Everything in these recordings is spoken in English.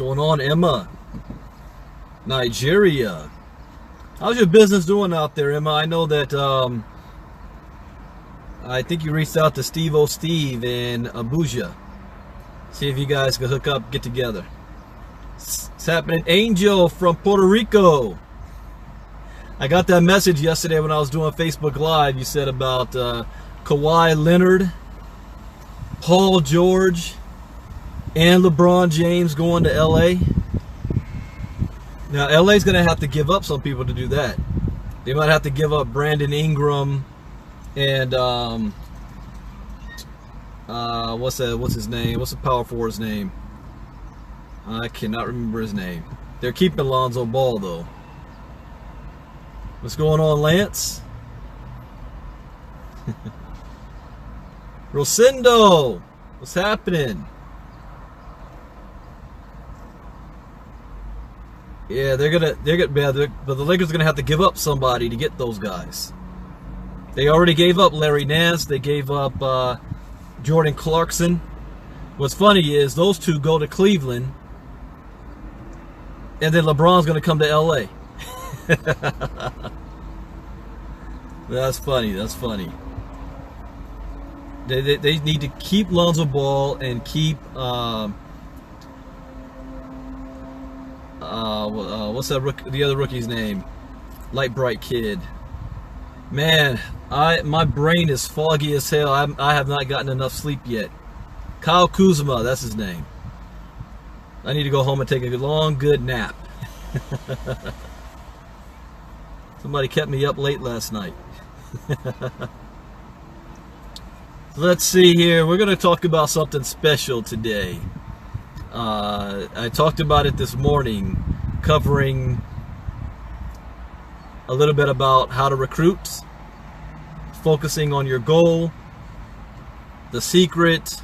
going on, Emma? Nigeria. How's your business doing out there, Emma? I know that I think you reached out to Steve in Abuja. See if you guys can hook up, get together. It's happening. Angel from Puerto Rico. I got that message yesterday when I was doing Facebook Live. You said about Kawhi Leonard, Paul George, and LeBron James going to LA. Now LA's going to have to give up some people to do that. They might have to give up Brandon Ingram and what's his name? What's the power forward's name? I cannot remember his name. They're keeping Lonzo Ball though. What's going on, Lance? Rosendo, what's happening? Yeah, but the Lakers are gonna have to give up somebody to get those guys. They already gave up Larry Nance. They gave up Jordan Clarkson. What's funny is those two go to Cleveland, and then LeBron's gonna come to LA. That's funny. That's funny. They need to keep Lonzo Ball and keep what's the other rookie's name? Light bright kid. Man, my brain is foggy as hell. I have not gotten enough sleep yet. Kyle Kuzma, that's his name. I need to go home and take a long, good nap. Somebody kept me up late last night. Let's see here. We're going to talk about something special today. I talked about it this morning, covering a little bit about how to recruit, focusing on your goal, the secret.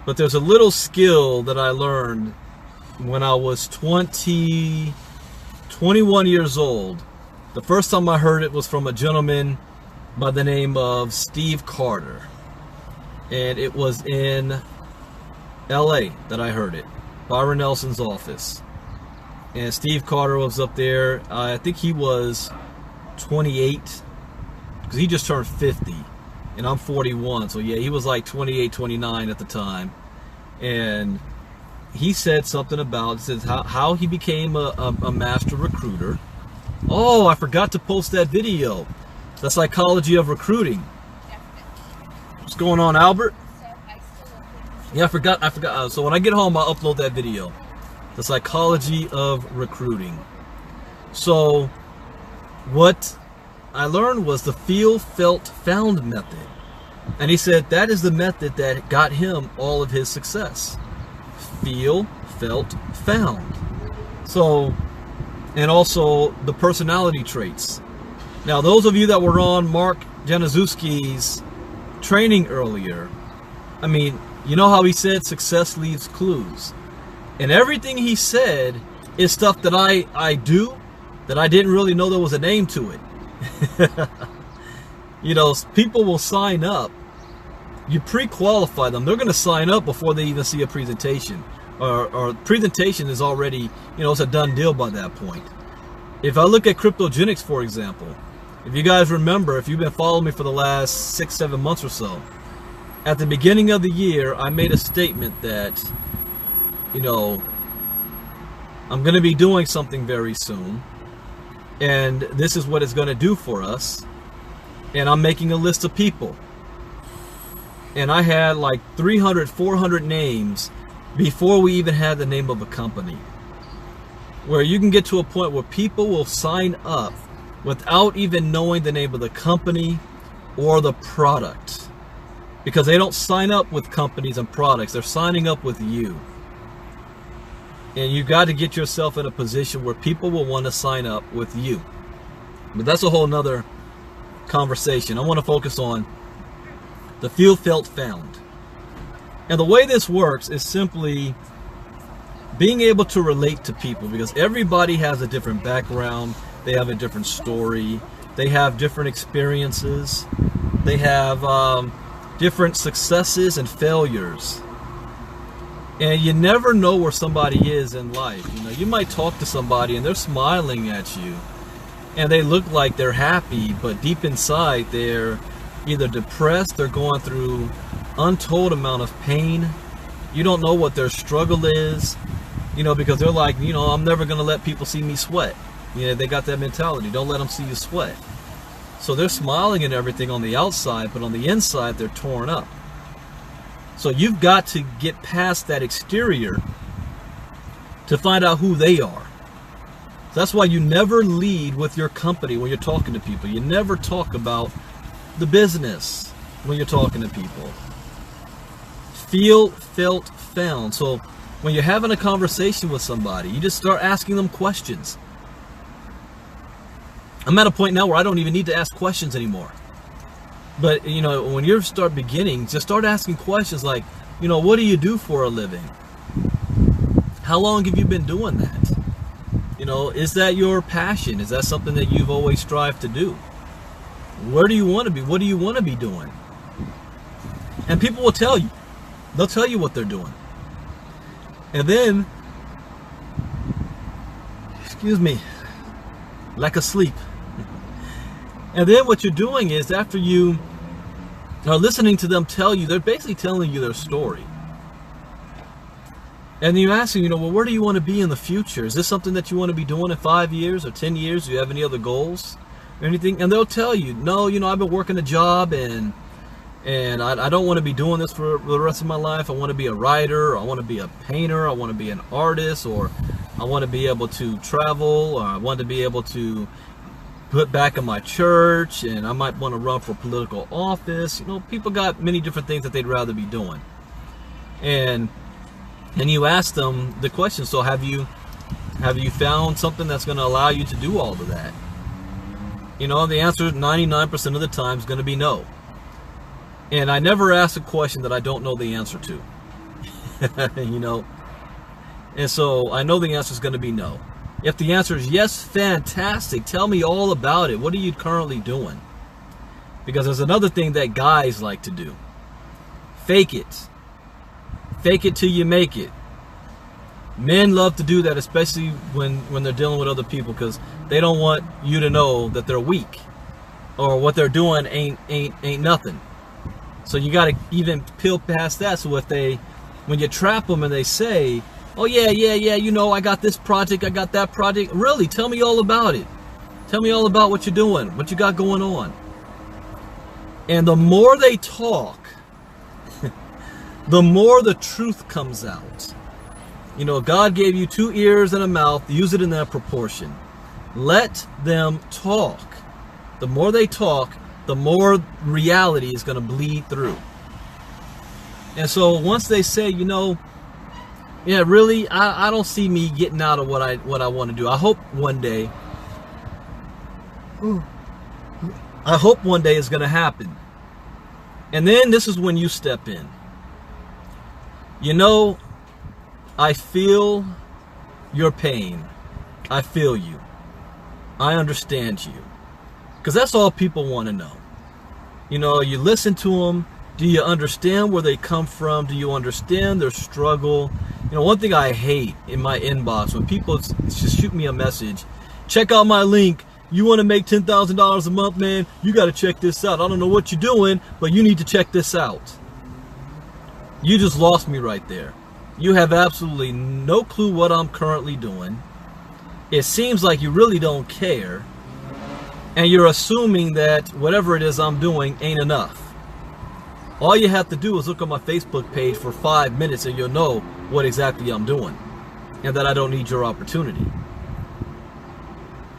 But there's a little skill that I learned when I was 21 years old. The first time I heard it was from a gentleman by the name of Steve Carter. And it was in LA that I heard it. Byron Nelson's office. And Steve Carter was up there. I think he was 28. Because he just turned 50. And I'm 41. So yeah, he was like 28, 29 at the time. And he said something about how he became a master recruiter. Oh, I forgot to post that video. The psychology of recruiting. What's going on, Albert? Yeah, I forgot. So when I get home, I'll upload that video. The psychology of recruiting. So what I learned was the feel, felt, found method. And he said that is the method that got him all of his success. Feel, felt, found. So, and also the personality traits. Now, those of you that were on Mark Januszewski's training earlier, I mean, you know how he said success leaves clues. And everything he said is stuff that I do that I didn't really know there was a name to it. You know, people will sign up. You pre-qualify them. They're going to sign up before they even see a presentation. Or presentation is already, you know, it's a done deal by that point. If I look at cryptogenics, for example, if you guys remember, if you've been following me for the last 6-7 months or so, at the beginning of the year, I made a statement that, you know, I'm going to be doing something very soon, and this is what it's going to do for us, and I'm making a list of people. And I had like 300, 400 names before we even had the name of a company. Where you can get to a point where people will sign up without even knowing the name of the company or the product. Because they don't sign up with companies and products, they're signing up with you. And you got to get yourself in a position where people will want to sign up with you. But that's a whole nother conversation. I want to focus on the feel, felt, found. And the way this works is simply being able to relate to people, because everybody has a different background, they have a different story, they have different experiences, they have different successes and failures. And you never know where somebody is in life. You know, you might talk to somebody and they're smiling at you and they look like they're happy, but deep inside they're either depressed, they're going through untold amount of pain. You don't know what their struggle is, you know, because they're like, you know, I'm never going to let people see me sweat. You know, they got that mentality. Don't let them see you sweat. So they're smiling and everything on the outside, but on the inside, they're torn up. So you've got to get past that exterior to find out who they are. So that's why you never lead with your company when you're talking to people. You never talk about the business when you're talking to people. Feel, felt, found. So when you're having a conversation with somebody, you just start asking them questions. I'm at a point now where I don't even need to ask questions anymore. But, you know, when you start beginning, just start asking questions like, you know, what do you do for a living? How long have you been doing that? You know, is that your passion? Is that something that you've always strived to do? Where do you want to be? What do you want to be doing? And people will tell you. They'll tell you what they're doing. And then, excuse me, lack of sleep. And then what you're doing is, after you are listening to them tell you, they're basically telling you their story. And you ask them, you know, well, where do you want to be in the future? Is this something that you want to be doing in 5 years or 10 years? Do you have any other goals or anything? And they'll tell you, no, you know, I've been working a job and I don't want to be doing this for the rest of my life. I want to be a writer, or I want to be a painter, I want to be an artist, or I want to be able to travel, or I want to be able to put back in my church, and I might want to run for political office. You know, people got many different things that they'd rather be doing. And you ask them the question, so have you found something that's going to allow you to do all of that? You know, the answer 99% of the time is going to be no. And I never ask a question that I don't know the answer to. You know, and so I know the answer is going to be no. If the answer is yes, fantastic. Tell me all about it. What are you currently doing? Because there's another thing that guys like to do. Fake it. Fake it till you make it. Men love to do that, especially when they're dealing with other people, because they don't want you to know that they're weak or what they're doing ain't nothing. So you got to even peel past that. So when you trap them and they say, oh yeah, you know, I got this project, I got that project. Really, tell me all about it. Tell me all about what you're doing, what you got going on. And the more they talk, the more the truth comes out. You know, God gave you 2 ears and a mouth. Use it in that proportion. Let them talk. The more they talk, the more reality is going to bleed through. And so once they say, you know, yeah, really, I don't see me getting out of what I want to do. I hope one day it's going to happen. And then this is when you step in. You know, I feel your pain. I feel you. I understand you. Because that's all people want to know. You know, you listen to them. Do you understand where they come from? Do you understand their struggle? You know, one thing I hate in my inbox, when people just shoot me a message, check out my link. You want to make $10,000 a month, man? You got to check this out. I don't know what you're doing, but you need to check this out. You just lost me right there. You have absolutely no clue what I'm currently doing. It seems like you really don't care. And you're assuming that whatever it is I'm doing ain't enough. All you have to do is look at my Facebook page for 5 minutes and you'll know what exactly I'm doing. And that I don't need your opportunity.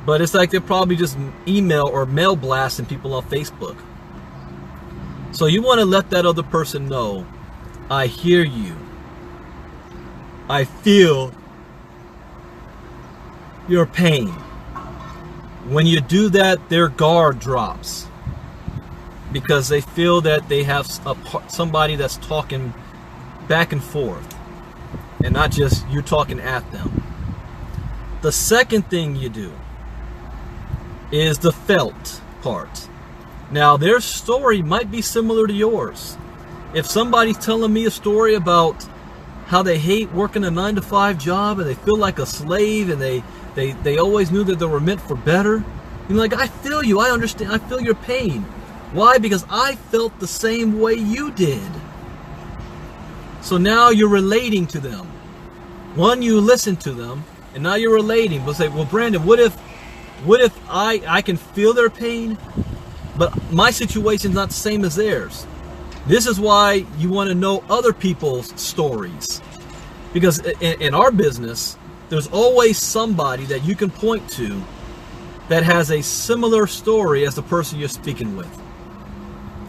But it's like they're probably just email or mail blasting people on Facebook. So you want to let that other person know, I hear you. I feel your pain. When you do that, their guard drops. Because they feel that they have somebody that's talking back and forth. And not just you talking at them. The second thing you do is the felt part. Now, their story might be similar to yours. If somebody's telling me a story about how they hate working a 9-to-5 job and they feel like a slave, and they always knew that they were meant for better. You're like, I feel you, I understand, I feel your pain. Why? Because I felt the same way you did. So now you're relating to them. One, you listen to them, and now you're relating. But say, well, Brandon, what if I can feel their pain, but my situation's not the same as theirs? This is why you want to know other people's stories. Because in our business, there's always somebody that you can point to that has a similar story as the person you're speaking with.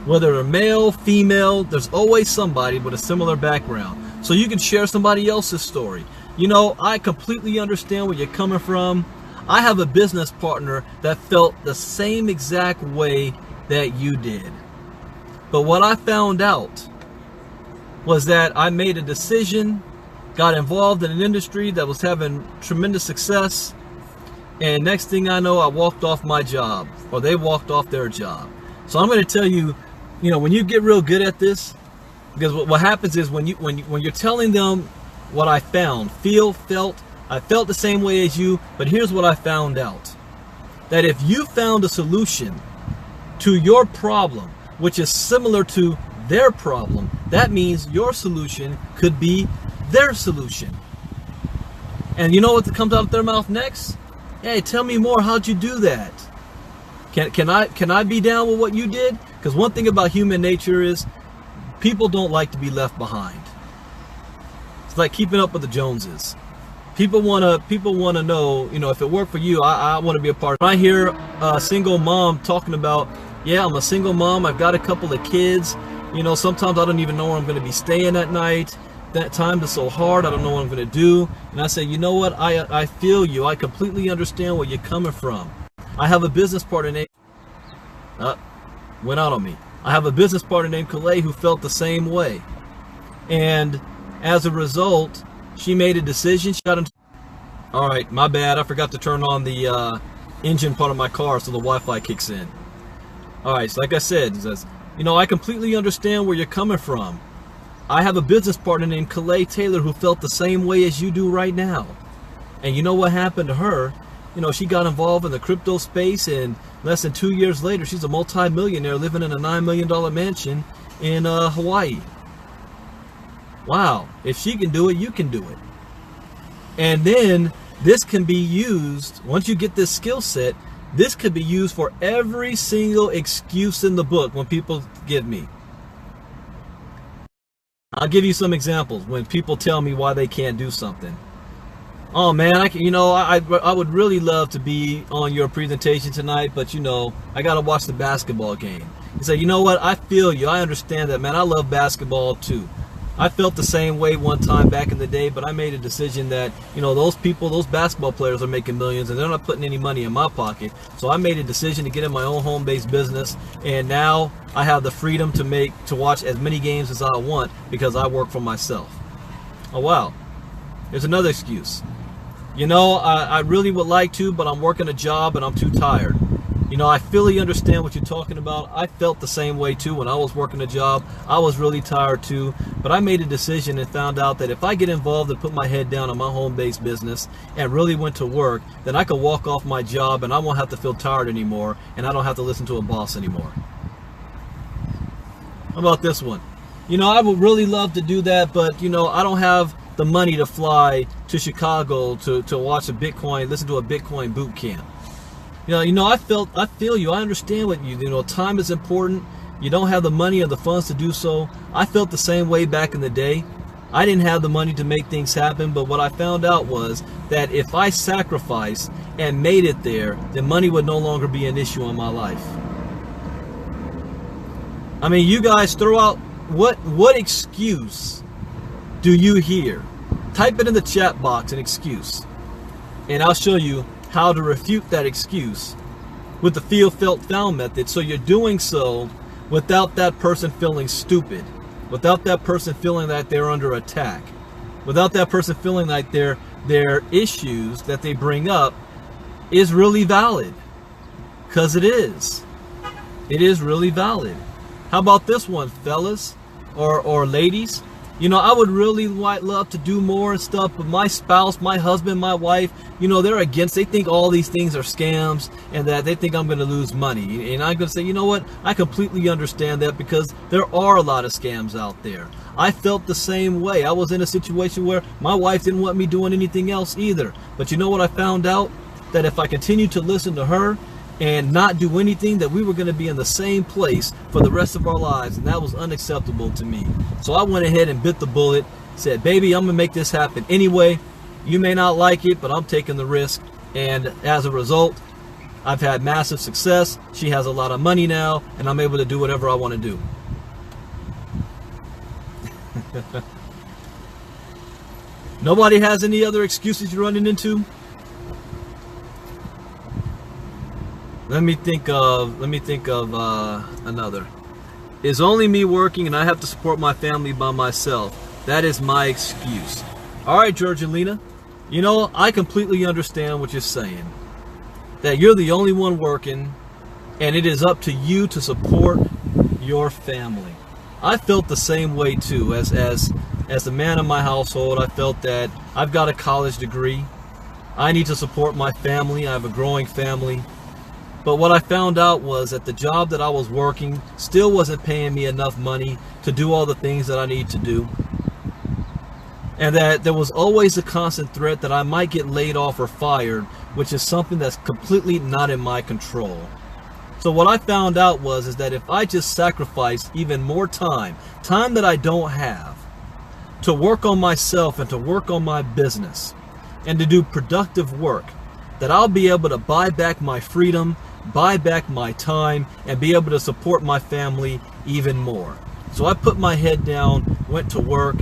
Whether they're male, female, there's always somebody with a similar background. So you can share somebody else's story. You know, I completely understand where you're coming from. I have a business partner that felt the same exact way that you did. But what I found out was that I made a decision, got involved in an industry that was having tremendous success, and next thing I know, I walked off my job, or they walked off their job. So I'm going to tell you, you know, when you get real good at this, because what happens is when you're telling them what I found, I felt the same way as you, but here's what I found out. That if you found a solution to your problem, which is similar to their problem, that means your solution could be their solution. And you know what comes out of their mouth next? Hey, tell me more. How'd you do that? Can I be down with what you did? Because one thing about human nature is people don't like to be left behind. It's like keeping up with the Joneses. People wanna know, you know, if it worked for you, I want to be a part. When I hear a single mom talking about, yeah, I'm a single mom, I've got a couple of kids, you know, sometimes I don't even know where I'm going to be staying at night. That time is so hard, I don't know what I'm going to do. And I say, you know what, I feel you, I completely understand where you're coming from. I have a business partner named, went out on me. I have a business partner named Calais who felt the same way. And as a result, she made a decision. She got into, all right, my bad, I forgot to turn on the engine part of my car so the Wi-Fi kicks in. All right, so like I said, it says, you know, I completely understand where you're coming from. I have a business partner named Calais Taylor who felt the same way as you do right now. And you know what happened to her? You know, she got involved in the crypto space, and less than 2 years later, she's a multi-millionaire living in a $9 million mansion in Hawaii. Wow, if she can do it, you can do it. And then this can be used, once you get this skill set, this could be used for every single excuse in the book when people give me. I'll give you some examples when people tell me why they can't do something. Oh man, I would really love to be on your presentation tonight, but you know, I gotta watch the basketball game. You say, you know what, I feel you, I understand that, man, I love basketball too. I felt the same way one time back in the day, but I made a decision that, you know, those people, those basketball players are making millions and they're not putting any money in my pocket. So I made a decision to get in my own home-based business, and now I have the freedom to watch as many games as I want because I work for myself. Oh wow, here's another excuse. You know, I really would like to, but I'm working a job and I'm too tired. You know, I fully understand what you're talking about. I felt the same way too when I was working a job. I was really tired too, but I made a decision and found out that if I get involved and put my head down on my home-based business and really went to work, then I could walk off my job and I won't have to feel tired anymore, and I don't have to listen to a boss anymore. How about this one? You know, I would really love to do that, but you know, I don't have the money to fly to Chicago to watch listen to a Bitcoin boot camp. You know, I feel you. I understand what you know. Time is important. You don't have the money or the funds to do so. I felt the same way back in the day. I didn't have the money to make things happen, but what I found out was that if I sacrificed and made it there, then money would no longer be an issue in my life. I mean, you guys throw out what excuse do you hear? Type it in the chat box, an excuse, and I'll show you how to refute that excuse with the feel, felt, found method. So you're doing so without that person feeling stupid, without that person feeling that they're under attack, without that person feeling like their issues that they bring up is really valid, because it is really valid. How about this one, fellas or ladies? You know, I would really love to do more and stuff, but my spouse, my husband, my wife, you know, they're against. They think all these things are scams and that they think I'm going to lose money. And I'm going to say, you know what? I completely understand that, because there are a lot of scams out there. I felt the same way. I was in a situation where my wife didn't want me doing anything else either. But you know what I found out? That if I continued to listen to her and not do anything, that we were going to be in the same place for the rest of our lives, and that was unacceptable to me. So I went ahead and bit the bullet, said, baby, I'm gonna make this happen anyway. You may not like it, but I'm taking the risk. And as a result, I've had massive success. She has a lot of money now, and I'm able to do whatever I want to do. Nobody has any other excuses you're running into? Let me think of another. It's only me working and I have to support my family by myself. That is my excuse. All right, Georgelina, you know, I completely understand what you're saying. That you're the only one working and it is up to you to support your family. I felt the same way too. As the man of my household, I felt that I've got a college degree. I need to support my family. I have a growing family. But what I found out was that the job that I was working still wasn't paying me enough money to do all the things that I need to do. And that there was always a constant threat that I might get laid off or fired, which is something that's completely not in my control. So what I found out was that if I just sacrifice even more time that I don't have, to work on myself and to work on my business and to do productive work, that I'll be able to buy back my freedom, buy back my time, and be able to support my family even more. So I put my head down, went to work,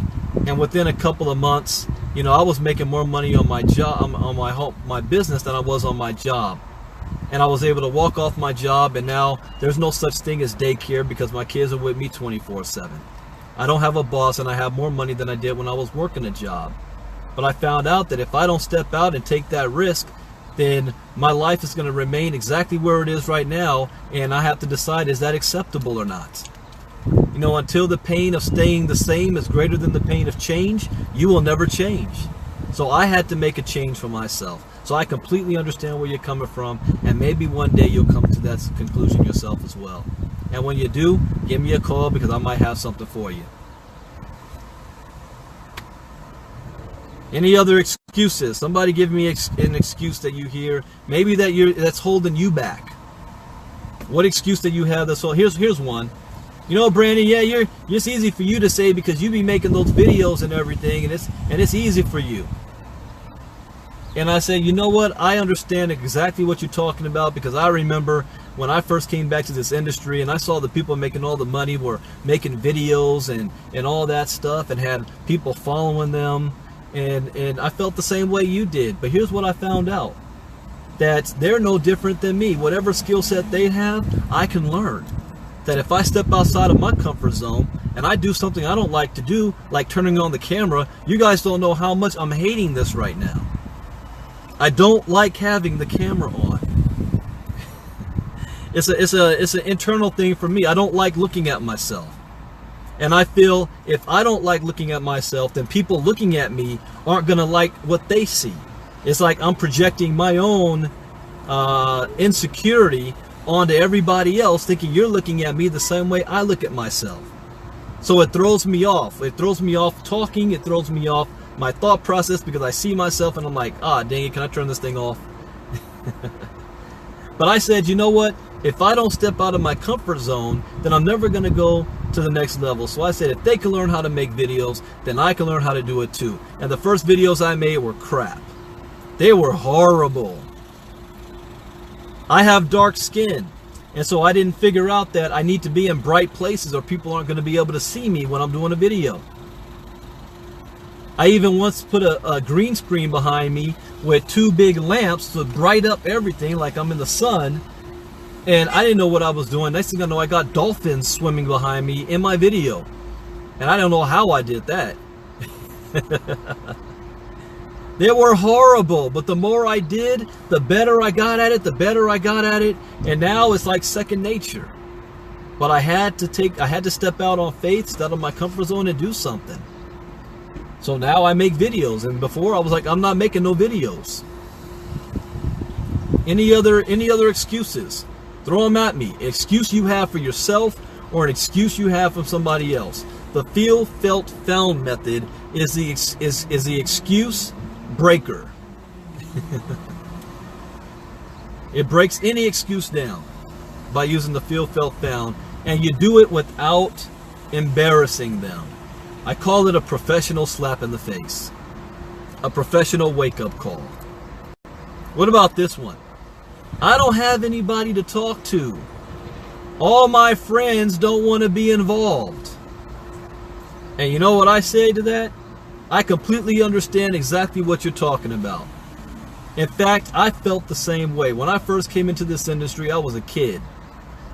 and within a couple of months, you know, I was making more money on my job, on my business, than I was on my job. And I was able to walk off my job, and now there's no such thing as daycare because my kids are with me 24/7. I don't have a boss, and I have more money than I did when I was working a job. But I found out that if I don't step out and take that risk, then my life is going to remain exactly where it is right now, and I have to decide, is that acceptable or not? You know, until the pain of staying the same is greater than the pain of change, you will never change. So I had to make a change for myself. So I completely understand where you're coming from, and maybe one day you'll come to that conclusion yourself as well. And when you do, give me a call, because I might have something for you. Any other excuses? Somebody give me an excuse that you hear, maybe that's holding you back. What excuse that you have? So here's one. You know, Brandon, yeah, it's easy for you to say because you be making those videos and everything, and it's easy for you. And I say, you know what? I understand exactly what you're talking about, because I remember when I first came back to this industry and I saw the people making all the money were making videos and all that stuff, and had people following them. And I felt the same way you did. But here's what I found out. That they're no different than me. Whatever skill set they have, I can learn. That if I step outside of my comfort zone and I do something I don't like to do, like turning on the camera, you guys don't know how much I'm hating this right now. I don't like having the camera on. It's an internal thing for me. I don't like looking at myself. And I feel if I don't like looking at myself, then people looking at me aren't going to like what they see. It's like I'm projecting my own insecurity onto everybody else, thinking you're looking at me the same way I look at myself. So it throws me off. It throws me off talking. It throws me off my thought process, because I see myself and I'm like, dang it, can I turn this thing off? But I said, you know what? If I don't step out of my comfort zone, then I'm never going to go to the next level. So I said, if they can learn how to make videos, then I can learn how to do it too. And the first videos I made were crap. They were horrible. I have dark skin, and so I didn't figure out that I need to be in bright places or people aren't going to be able to see me when I'm doing a video. I even once put a green screen behind me with 2 big lamps to bright up everything like I'm in the sun. And I didn't know what I was doing. Next thing I know, I got dolphins swimming behind me in my video. And I don't know how I did that. They were horrible, but the more I did, the better I got at it, and now it's like second nature. But I had to step out on faith, step out of my comfort zone and do something. So now I make videos, and before I was like, I'm not making no videos. Any other excuses, throw them at me. Excuse you have for yourself or an excuse you have from somebody else. The feel, felt, found method is the excuse breaker. It breaks any excuse down by using the feel, felt, found, and you do it without embarrassing them. I call it a professional slap in the face, a professional wake-up call. What about this one? I don't have anybody to talk to. All my friends don't want to be involved. And you know what I say to that? I completely understand exactly what you're talking about. In fact, I felt the same way. When I first came into this industry, I was a kid.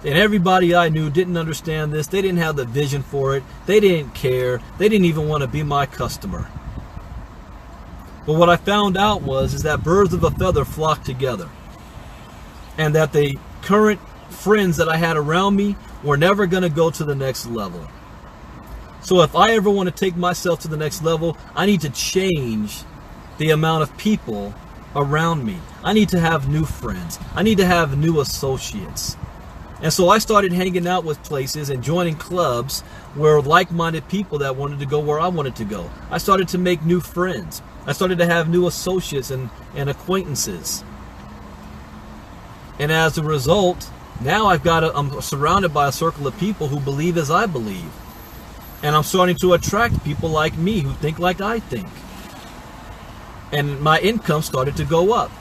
And everybody I knew didn't understand this. They didn't have the vision for it. They didn't care. They didn't even want to be my customer. But what I found out is that birds of a feather flock together. And that the current friends that I had around me were never going to go to the next level. So if I ever want to take myself to the next level, I need to change the amount of people around me. I need to have new friends. I need to have new associates. And so I started hanging out with places and joining clubs where like-minded people that wanted to go where I wanted to go. I started to make new friends. I started to have new associates and acquaintances. And as a result, now I'm surrounded by a circle of people who believe as I believe. And I'm starting to attract people like me who think like I think. And my income started to go up.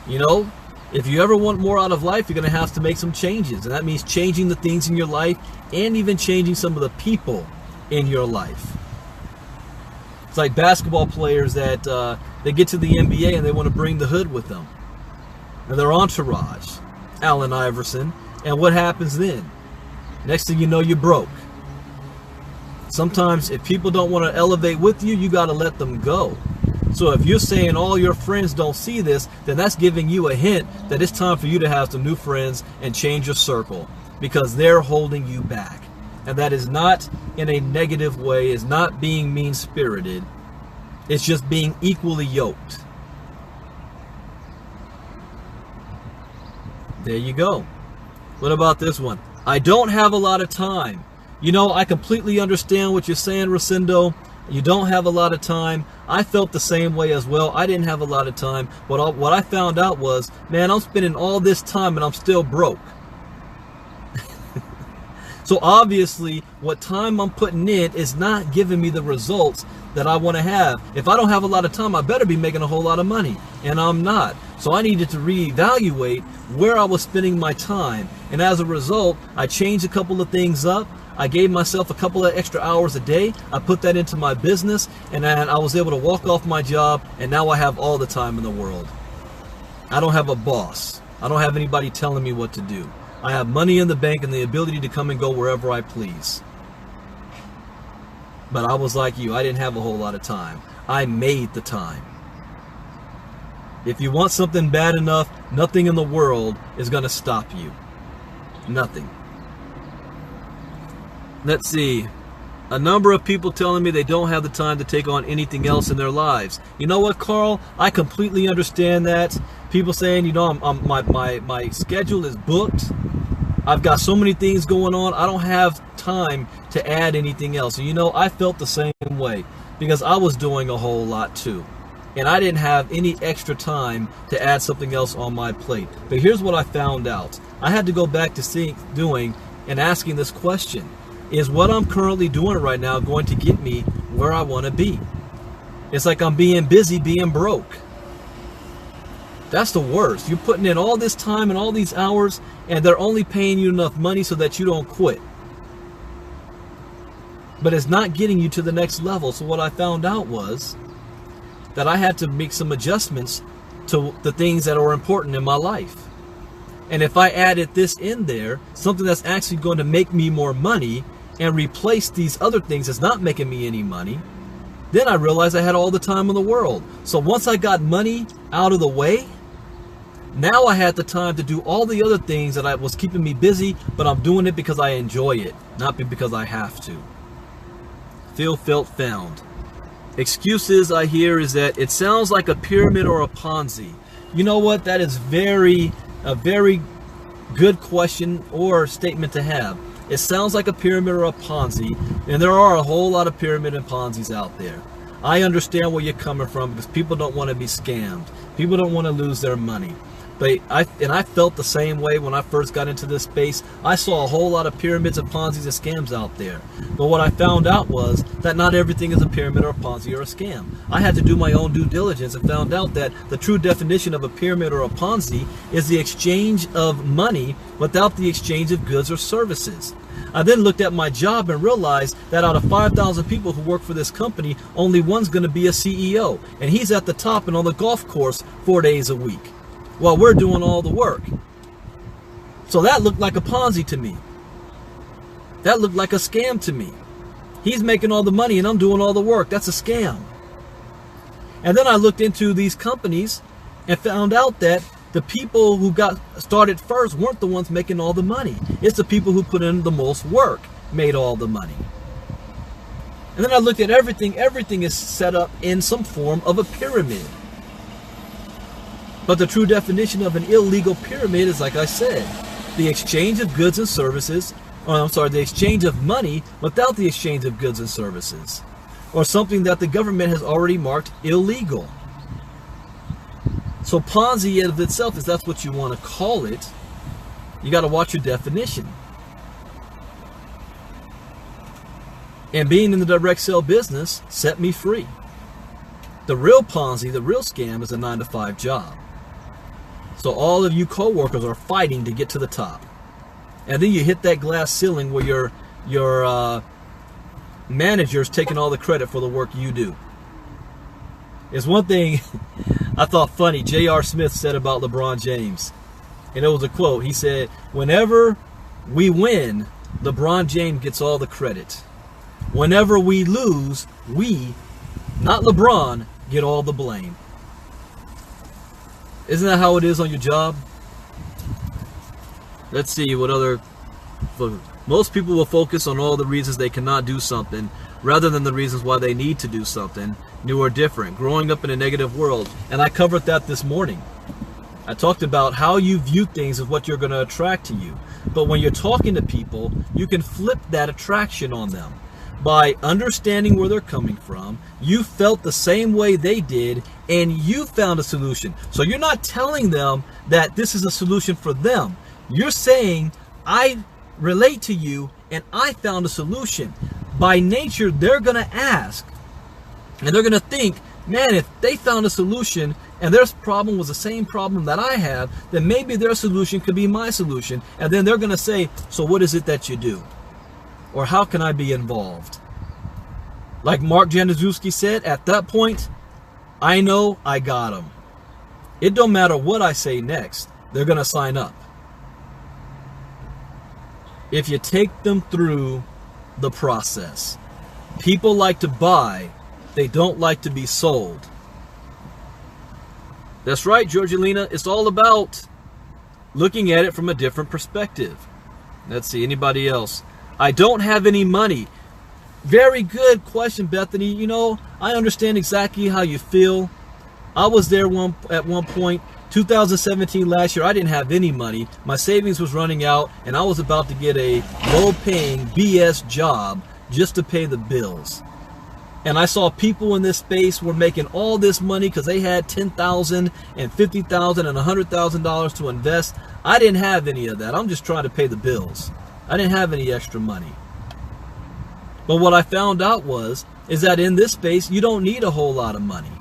You know, if you ever want more out of life, you're going to have to make some changes. And that means changing the things in your life and even changing some of the people in your life. It's like basketball players that they get to the NBA and they want to bring the hood with them. And their entourage, Allen Iverson. And what happens then? Next thing you know, you're broke. Sometimes if people don't want to elevate with you, you got to let them go. So if you're saying all your friends don't see this, then that's giving you a hint that it's time for you to have some new friends and change your circle, because they're holding you back. And that is not in a negative way. It's not being mean-spirited. It's just being equally yoked. There you go. What about this one? I don't have a lot of time. You know, I completely understand what you're saying, Rosendo. You don't have a lot of time. I felt the same way as well. I didn't have a lot of time. But what I found out was, man, I'm spending all this time and I'm still broke. So obviously, what time I'm putting in is not giving me the results that I want to have. If I don't have a lot of time, I better be making a whole lot of money. And I'm not. So I needed to reevaluate where I was spending my time. And as a result, I changed a couple of things up. I gave myself a couple of extra hours a day. I put that into my business, and I was able to walk off my job, and now I have all the time in the world. I don't have a boss. I don't have anybody telling me what to do. I have money in the bank and the ability to come and go wherever I please. But I was like you. I didn't have a whole lot of time. I made the time. If you want something bad enough, nothing in the world is going to stop you. Nothing. Let's see. A number of people telling me they don't have the time to take on anything else in their lives. You know what, Carl? I completely understand that. People saying, you know, my schedule is booked. I've got so many things going on. I don't have time to add anything else. And you know, I felt the same way because I was doing a whole lot too. And I didn't have any extra time to add something else on my plate. But here's what I found out. I had to go back to doing and asking this question. Is what I'm currently doing right now going to get me where I want to be? It's like I'm being busy, being broke. That's the worst. You're putting in all this time and all these hours, and they're only paying you enough money so that you don't quit. But it's not getting you to the next level. So what I found out was that I had to make some adjustments to the things that are important in my life. And if I added this in there, something that's actually going to make me more money and replace these other things that's not making me any money, then I realized I had all the time in the world. So once I got money out of the way, now I had the time to do all the other things that was keeping me busy, but I'm doing it because I enjoy it, not because I have to. Feel, felt, found. excuses I hear is that it sounds like a pyramid or a Ponzi. You know what? That is a very good question or statement to have. It sounds like a pyramid or a Ponzi, and there are a whole lot of pyramid and Ponzis out there. I understand where you're coming from because people don't want to be scammed. People don't want to lose their money. But I felt the same way when I first got into this space. I saw a whole lot of pyramids and Ponzis and scams out there. But what I found out was that not everything is a pyramid or a Ponzi or a scam. I had to do my own due diligence and found out that the true definition of a pyramid or a Ponzi is the exchange of money without the exchange of goods or services. I then looked at my job and realized that out of 5,000 people who work for this company, only one's going to be a CEO. And he's at the top and on the golf course 4 days a week, while we're doing all the work. So that looked like a Ponzi to me. That looked like a scam to me. He's making all the money and I'm doing all the work. That's a scam. And then I looked into these companies and found out that the people who got started first weren't the ones making all the money. It's the people who put in the most work made all the money. And then I looked at everything. Everything is set up in some form of a pyramid. But the true definition of an illegal pyramid is, like I said, the exchange of goods and services, the exchange of money without the exchange of goods and services, or something that the government has already marked illegal. So Ponzi of itself, if that's what you want to call it, you got to watch your definition. And being in the direct sale business set me free. The real Ponzi, the real scam is a 9-to-5 job. So all of you co-workers are fighting to get to the top. And then you hit that glass ceiling where your manager's taking all the credit for the work you do. It's one thing I thought funny, J.R. Smith said about LeBron James. And it was a quote. He said, whenever we win, LeBron James gets all the credit. Whenever we lose, we, not LeBron, get all the blame. Isn't that how it is on your job? Let's see what other... Most people will focus on all the reasons they cannot do something rather than the reasons why they need to do something new or different. Growing up in a negative world. And I covered that this morning. I talked about how you view things is what you're going to attract to you. But when you're talking to people, you can flip that attraction on them. By understanding where they're coming from, you felt the same way they did, and you found a solution. So you're not telling them that this is a solution for them. You're saying, I relate to you, and I found a solution. By nature, they're going to ask, and they're going to think, man, if they found a solution, and their problem was the same problem that I have, then maybe their solution could be my solution. And then they're going to say, so what is it that you do? Or how can I be involved? Like Mark Januszewski said, at that point, I know I got them. It don't matter what I say next. They're going to sign up. If you take them through the process. People like to buy. They don't like to be sold. That's right, Georgelina. It's all about looking at it from a different perspective. Let's see, anybody else? I don't have any money. Very good question, Bethany. You know, I understand exactly how you feel. I was there at one point, 2017 last year, I didn't have any money. My savings was running out, and I was about to get a low-paying BS job just to pay the bills. And I saw people in this space were making all this money because they had $10,000 and $50,000 and $100,000 to invest. I didn't have any of that. I'm just trying to pay the bills. I didn't have any extra money. But what I found out is that in this space, you don't need a whole lot of money.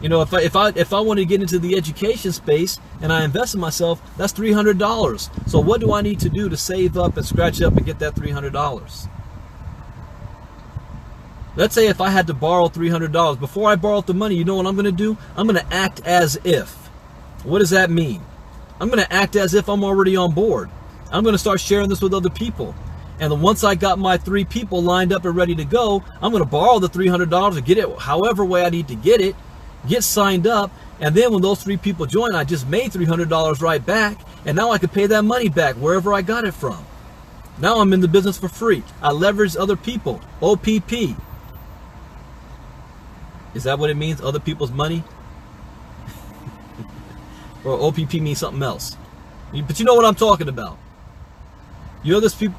You know, if I want to get into the education space and I invest in myself, that's $300. So what do I need to do to save up and scratch up and get that $300? Let's say if I had to borrow $300. Before I borrow the money, you know what I'm going to do? I'm going to act as if. What does that mean? I'm going to act as if I'm already on board. I'm going to start sharing this with other people. And then once I got my 3 people lined up and ready to go, I'm going to borrow the $300 and get it however way I need to get it, get signed up, and then when those 3 people join, I just made $300 right back, and now I can pay that money back wherever I got it from. Now I'm in the business for free. I leverage other people, OPP. Is that what it means? Other people's money? Or OPP means something else? But you know what I'm talking about.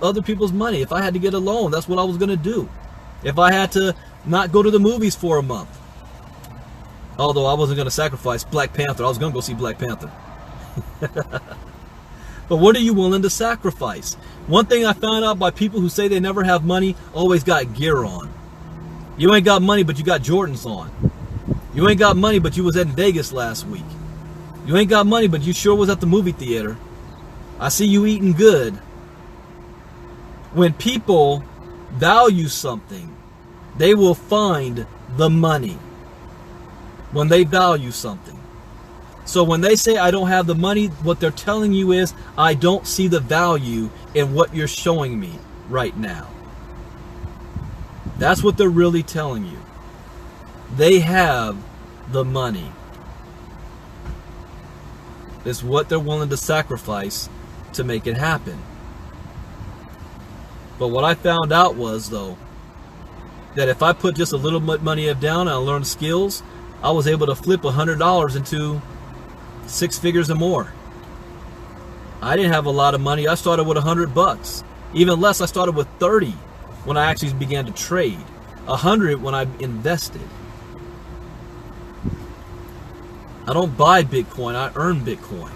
Other people's money. If I had to get a loan, that's what I was going to do. If I had to not go to the movies for a month. Although I wasn't going to sacrifice Black Panther. I was going to go see Black Panther. But what are you willing to sacrifice? One thing I found out by people who say they never have money, always got gear on. You ain't got money, but you got Jordans on. You ain't got money, but you was in Vegas last week. You ain't got money, but you sure was at the movie theater. I see you eating good. When people value something, they will find the money. When they value something. So when they say, I don't have the money, what they're telling you is, I don't see the value in what you're showing me right now. That's what they're really telling you. They have the money. It's what they're willing to sacrifice to make it happen. But what I found out was, though, that if I put just a little money down and I learned skills, I was able to flip $100 into 6 figures or more. I didn't have a lot of money. I started with $100. Even less, I started with 30 when I actually began to trade. 100 when I invested. I don't buy Bitcoin, I earn Bitcoin.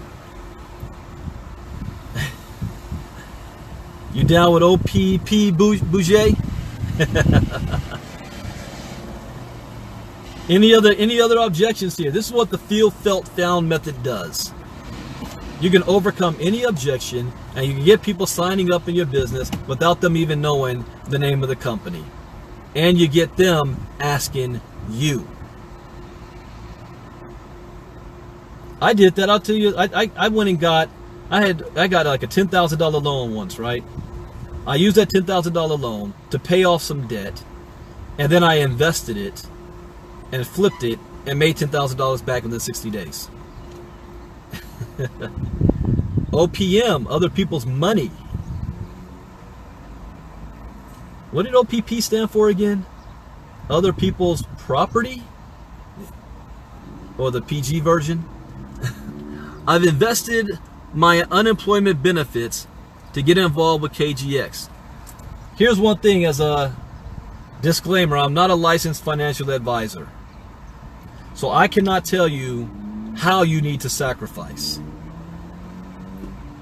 You down with OPP Bouger? Any other objections here? This is what the feel, felt, found method does. You can overcome any objection and you can get people signing up in your business without them even knowing the name of the company. And you get them asking you. I did that. I'll tell you, I went and got like a $10,000 loan once, right? I used that $10,000 loan to pay off some debt, and then I invested it and flipped it and made $10,000 back within 60 days. OPM, other people's money. What did OPP stand for again? Other people's property? Or the PG version? I've invested my unemployment benefits to get involved with KGX. Here's one thing as a disclaimer, I'm not a licensed financial advisor. So I cannot tell you how you need to sacrifice.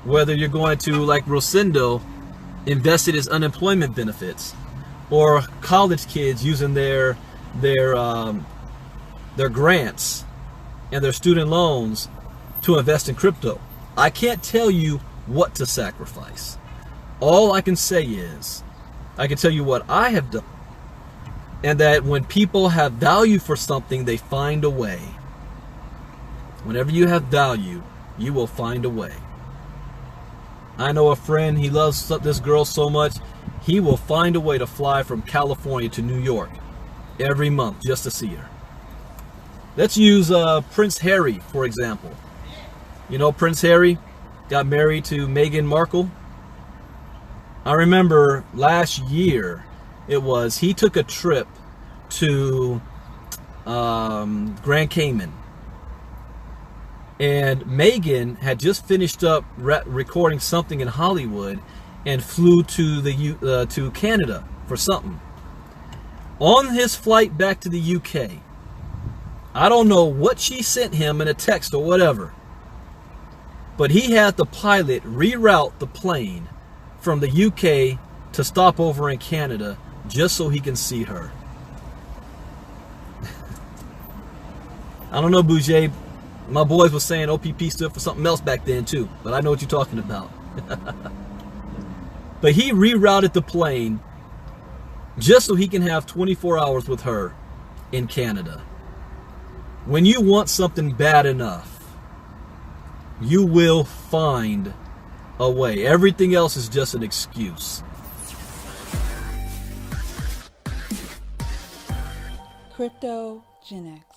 Whether you're going to, like Rosendo, invest it as unemployment benefits, or college kids using their grants and their student loans to invest in crypto. I can't tell you what to sacrifice. All I can say is, I can tell you what I have done. And that when people have value for something, they find a way. Whenever you have value, you will find a way. I know a friend, he loves this girl so much, he will find a way to fly from California to New York every month just to see her. Let's use Prince Harry, for example. You know, Prince Harry got married to Meghan Markle. I remember last year, he took a trip to Grand Cayman. And Meghan had just finished up recording something in Hollywood and flew to Canada for something. On his flight back to the UK, I don't know what she sent him in a text or whatever, but he had the pilot reroute the plane from the UK to stop over in Canada just so he can see her. I don't know, Bouger. My boys were saying OPP stood for something else back then too, but I know what you're talking about. But he rerouted the plane just so he can have 24 hours with her in Canada. When you want something bad enough, you will find a way. Everything else is just an excuse. Crypto Gen X.